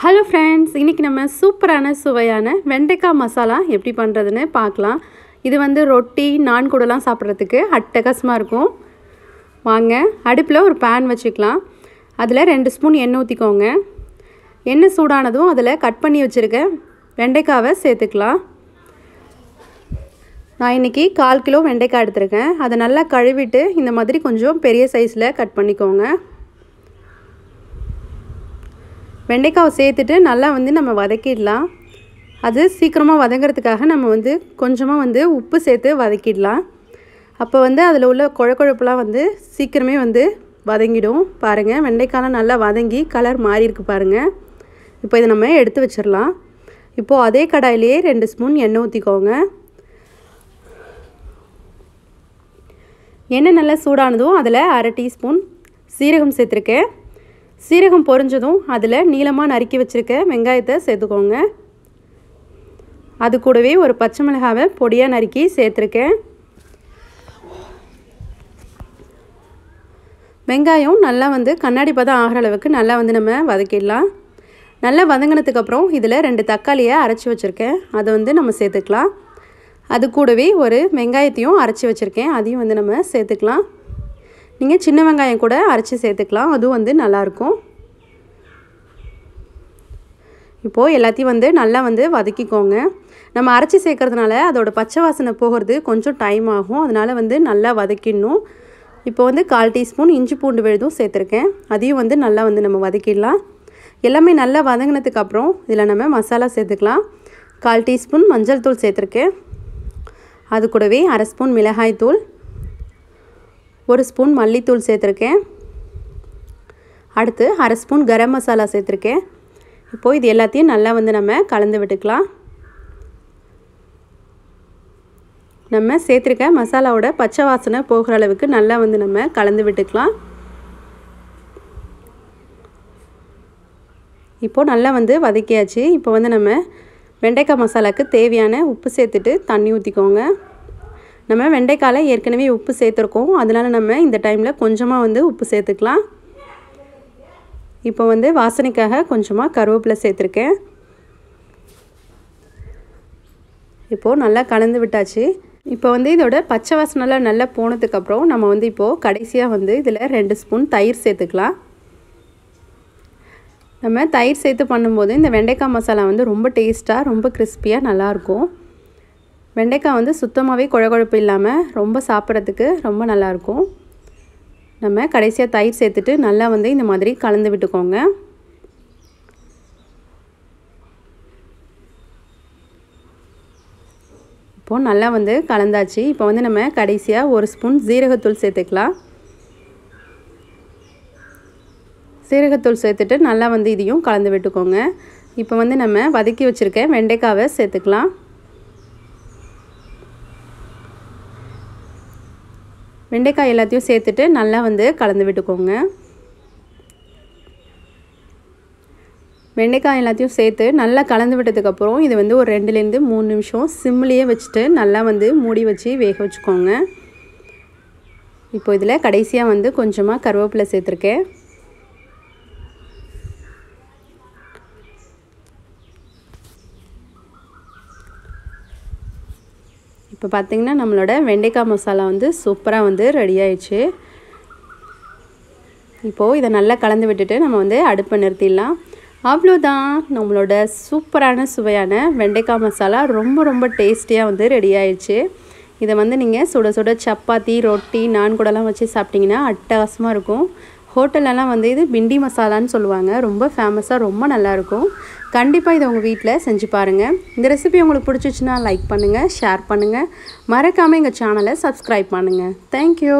Hello friends, இன்றைக்கி நம்ம சூப்பரான சுவையான வெண்டைக்காய் மசாலா எப்படி பண்ணுறதுன்னு பார்க்கலாம். இது வந்து ரொட்டி நான் கூடலாம் சாப்பிட்றதுக்கு அட்டகாசமாக இருக்கும். வாங்க, அடுப்பில் ஒரு பேன் வச்சுக்கலாம். அதில் 2 ஸ்பூன் எண்ணெய் ஊற்றிக்கோங்க. எண்ணெய் சூடானதும் அதில் கட் பண்ணி வச்சுருக்க வெண்டைக்காவை சேர்த்துக்கலாம். நான் இன்றைக்கி 1/4 கிலோ வெண்டைக்காய் எடுத்துருக்கேன். அதை நல்லா கழுவிட்டு இந்த மாதிரி கொஞ்சம் பெரிய சைஸில் கட் பண்ணிக்கோங்க. வெண்டைக்காவை சேர்த்துட்டு நல்லா நம்ம வதக்கிடலாம். அது சீக்கிரமாக வதங்கிறதுக்காக நம்ம கொஞ்சமாக உப்பு சேர்த்து வதக்கிடலாம். அப்போ அதில் உள்ள குழப்பெல்லாம் சீக்கிரமே வதங்கிடும். பாருங்கள், வெண்டைக்காயெலாம் நல்லா வதங்கி கலர் மாறி இருக்கு பாருங்கள். இப்போ இதை நம்ம எடுத்து வச்சிடலாம். இப்போது அதே கடாயிலேயே 2 ஸ்பூன் எண்ணெய் ஊற்றிக்கோங்க. எண்ணெய் நல்லா சூடானதும் அதில் 1/2 டீஸ்பூன் சீரகம் சேர்த்துருக்கேன். சீரகம் பொரிஞ்சதும் அதில் நீளமாக நறுக்கி வச்சுருக்க வெங்காயத்தை சேர்த்துக்கோங்க. அது கூடவே ஒரு பச்சை மிளகாவை பொடியாக நறுக்கி சேர்த்துருக்கேன். வெங்காயம் நல்லா கண்ணாடி பதம் ஆகிற அளவுக்கு நல்லா நம்ம வதக்கிடலாம். நல்லா வதங்கினதுக்கப்புறம் இதில் 2 தக்காளியை அரைச்சி வச்சுருக்கேன். அதை நம்ம சேர்த்துக்கலாம். அது கூடவே ஒரு வெங்காயத்தையும் அரைச்சி வச்சுருக்கேன். அதையும் நம்ம சேர்த்துக்கலாம். நீங்கள் சின்ன வெங்காயம் கூட அரைச்சி சேர்த்துக்கலாம். அதுவும் நல்லாயிருக்கும். இப்போது எல்லாத்தையும் நல்லா வதக்கிக்கோங்க. நம்ம அரைச்சி சேர்க்கறதுனால அதோட பச்சை வாசனை போகிறது கொஞ்சம் டைம் ஆகும். அதனால் நல்லா வதக்கிடணும். இப்போ 1/4 டீஸ்பூன் இஞ்சி பூண்டு விழுதும் சேர்த்துருக்கேன். அதையும் நல்லா நம்ம வதக்கிடலாம். எல்லாமே நல்லா வதங்கினதுக்கப்புறம் இதில் நம்ம மசாலா சேர்த்துக்கலாம். 1/4 டீஸ்பூன் மஞ்சள் தூள் சேர்த்துருக்கேன். அது கூடவே 1/2 ஸ்பூன் மிளகாய் தூள், 1 ஸ்பூன் மல்லித்தூள் சேர்த்துருக்கேன். அடுத்து 1/2 ஸ்பூன் கரம் மசாலா சேர்த்துருக்கேன். இப்போது இது எல்லாத்தையும் நல்லா நம்ம கலந்து விட்டுக்கலாம். நம்ம சேர்த்துருக்க மசாலாவோட பச்சை வாசனை போகிற அளவுக்கு நல்லா நம்ம கலந்து விட்டுக்கலாம். இப்போது நல்லா வதக்கியாச்சு. இப்போ நம்ம வெண்டைக்காய் மசாலாவுக்கு தேவையான உப்பு சேர்த்துட்டு தண்ணி ஊற்றிக்கோங்க. நம்ம வெண்டைக்காயில் ஏற்கனவே உப்பு சேர்த்துருக்கோம். அதனால் நம்ம இந்த டைமில் கொஞ்சமாக உப்பு சேர்த்துக்கலாம். இப்போ வாசனைக்காக கொஞ்சமாக கருவேப்பிலை சேர்த்துருக்கேன். இப்போது நல்லா கலந்து விட்டாச்சு. இப்போ இதோட பச்சை வாசனைலாம் நல்லா போனதுக்கப்புறம் நம்ம இப்போது கடைசியாக இதில் 2 ஸ்பூன் தயிர் சேர்த்துக்கலாம். நம்ம தயிர் சேர்த்து பண்ணும்போது இந்த வெண்டைக்காய் மசாலா ரொம்ப டேஸ்ட்டாக ரொம்ப கிறிஸ்பியாக நல்லாயிருக்கும். வெண்டைக்காய் சுத்தமாகவே குழகுழப்பு இல்லாமல் ரொம்ப சாப்பிட்றதுக்கு ரொம்ப நல்லாயிருக்கும். நம்ம கடைசியாக தயிர் சேர்த்துட்டு நல்லா இந்த மாதிரி கலந்து விட்டுக்கோங்க. இப்போது நல்லா கலந்தாச்சு. இப்போ நம்ம கடைசியாக 1 ஸ்பூன் ஜீரகத்தூள் சேர்த்துக்கலாம். சீரகத்தூள் சேர்த்துட்டு நல்லா இதையும் கலந்து விட்டுக்கோங்க. இப்போ நம்ம வதக்கி வச்சுருக்க வெண்டைக்காவை சேர்த்துக்கலாம். வெண்டைக்காய் எல்லாத்தையும் சேர்த்துட்டு நல்லா கலந்து விட்டுக்கோங்க. வெண்டைக்காய் எல்லாத்தையும் சேர்த்து நல்லா கலந்து விட்டதுக்கப்புறம் இது ஒரு 2லேருந்து 3 நிமிஷம் சிம்லேயே வச்சுட்டு நல்லா மூடி வச்சு வேக வச்சுக்கோங்க. இப்போ இதில் கடைசியாக கொஞ்சமாக கருவேப்பிலை சேர்த்துருக்கேன். இப்போ பார்த்திங்கன்னா நம்மளோட வெண்டைக்காய் மசாலா சூப்பராக ரெடி ஆயிடுச்சு. இப்போது இதை நல்லா கலந்து விட்டுட்டு நம்ம அடுப்பை நிறுத்திடலாம். அவ்வளோதான், நம்மளோட சூப்பரான சுவையான வெண்டைக்காய் மசாலா ரொம்ப ரொம்ப டேஸ்டியாக ரெடி ஆயிடுச்சு. இதை நீங்கள் சுட சுட சப்பாத்தி, ரொட்டி, நான் கூடலாம் வச்சு சாப்பிட்டிங்கன்னா அட்டகாசமாக இருக்கும். ஹோட்டல்லலாம் இது பிண்டி மசாலான்னு சொல்லுவாங்க. ரொம்ப ஃபேமஸாக ரொம்ப நல்லாயிருக்கும். கண்டிப்பாக இதை உங்கள் வீட்டில் செஞ்சு பாருங்கள். இந்த ரெசிபி உங்களுக்கு பிடிச்சிச்சின்னா லைக் பண்ணுங்கள், ஷேர் பண்ணுங்கள். மறக்காமல் எங்கள் சேனலை சப்ஸ்கிரைப் பண்ணுங்கள். தேங்க்யூ.